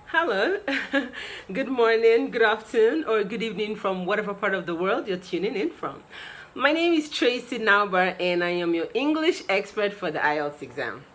Hello, good morning, good afternoon, or good evening from whatever part of the world you're tuning in from. My name is Tracy Nauber, and I am your English expert for the IELTS exam.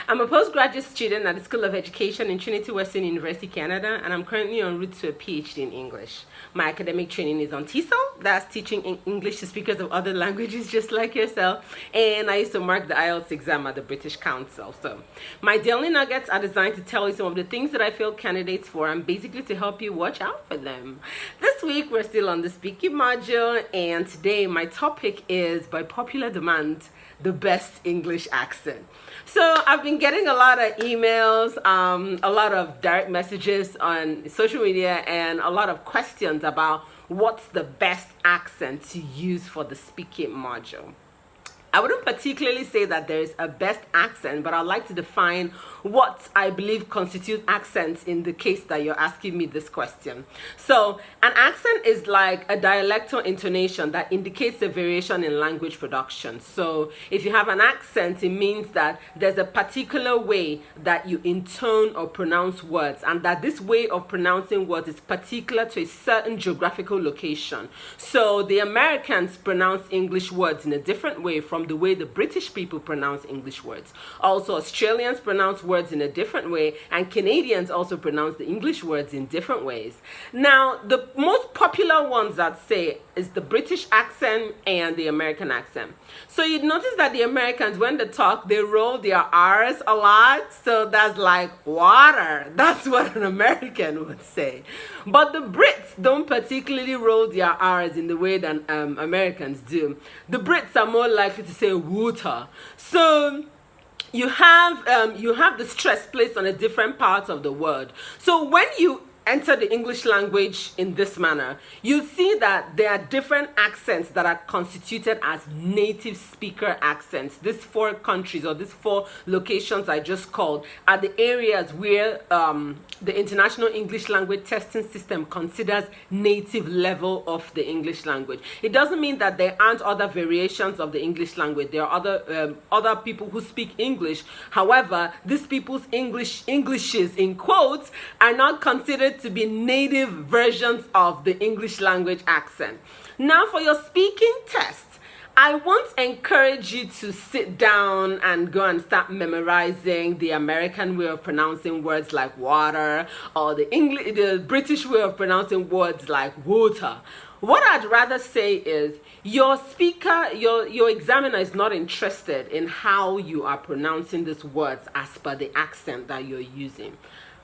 I'm a postgraduate student at the School of Education in Trinity Western University, Canada, and I'm currently en route to a PhD in English. My academic training is on TESOL, that's teaching English to speakers of other languages just like yourself, and I used to mark the IELTS exam at the British Council. So my daily nuggets are designed to tell you some of the things that I feel candidates for and basically to help you watch out for them. This week we're still on the speaking module, and today my topic is, by popular demand, the best English accent. So I've been getting a lot of emails, a lot of direct messages on social media, and a lot of questions about what's the best accent to use for the speaking module. I wouldn't particularly say that there's a best accent, but I'd like to define what I believe constitute accents in the case that you're asking me this question. So an accent is like a dialectal intonation that indicates a variation in language production. So if you have an accent, it means that there's a particular way that you intone or pronounce words, and that this way of pronouncing words is particular to a certain geographical location. So the Americans pronounce English words in a different way from the way the British people pronounce English words. Also, Australians pronounce words in a different way, and Canadians also pronounce the English words in different ways. Now, the most popular ones I'd say is the British accent and the American accent. So you'd notice that the Americans, when they talk, they roll their R's a lot. So that's like water. That's what an American would say. But the Brits don't particularly roll their R's in the way that Americans do. The Brits are more likely to say water. So you have the stress placed on a different part of the word. So when you enter the English language in this manner, you see that there are different accents that are constituted as native speaker accents. These four countries, or these four locations I just called, are the areas where the International English Language Testing System considers native level of the English language. It doesn't mean that there aren't other variations of the English language. There are other people who speak English. However, these people's Englishes in quotes are not considered to be native versions of the English language accent. Now, for your speaking test, I won't encourage you to sit down and go and start memorizing the American way of pronouncing words like water, or the British way of pronouncing words like water. What I'd rather say is your examiner is not interested in how you are pronouncing these words as per the accent that you're using.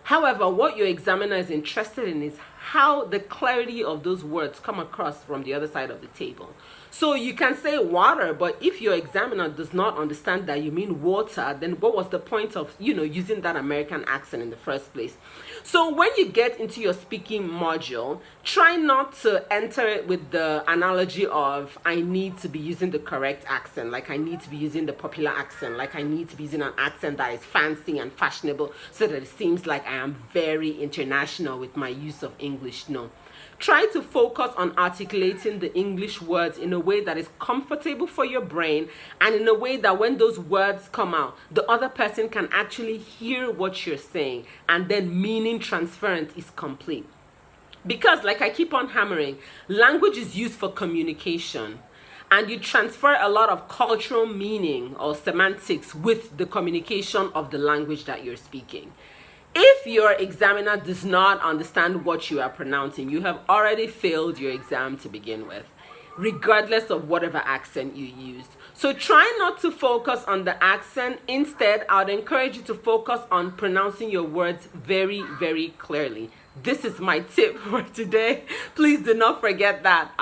However, what your examiner is interested in is how the clarity of those words come across from the other side of the table. So you can say water, but if your examiner does not understand that you mean water, then what was the point of using that American accent in the first place? So when you get into your speaking module, try not to enter it with the analogy of I need to be using the correct accent, like I need to be using the popular accent, like I need to be using an accent that is fancy and fashionable so that it seems like I am very international with my use of English. No. Try to focus on articulating the English words in a way that is comfortable for your brain, and in a way that when those words come out, the other person can actually hear what you're saying, and then meaning transference is complete. Because, like I keep on hammering, language is used for communication, and you transfer a lot of cultural meaning or semantics with the communication of the language that you're speaking. If your examiner does not understand what you are pronouncing, you have already failed your exam to begin with, regardless of whatever accent you used. So try not to focus on the accent. Instead, I would encourage you to focus on pronouncing your words very, very clearly. This is my tip for today. Please do not forget that.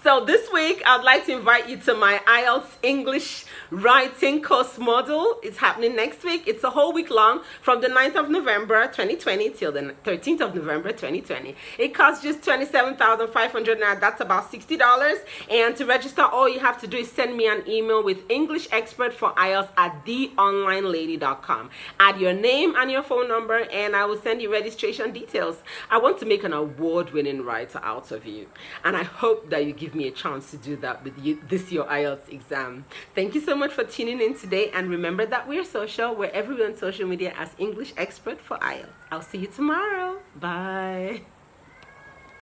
So this week, I'd like to invite you to my IELTS English writing course module. It's happening next week. It's a whole week long, from the 9th of November 2020 till the 13th of November 2020. It costs just $27,500 now. That's about $60. And to register, all you have to do is send me an email with English expert for IELTS at theonlinelady.com. Add your name and your phone number, and I will send you registration details. I want to make an award-winning writer out of you, and I hope that you give me a chance to do that with you this your IELTS exam. Thank you so much for tuning in today, and remember that we're social. We're everywhere on social media as English Expert for IELTS. I'll see you tomorrow. Bye.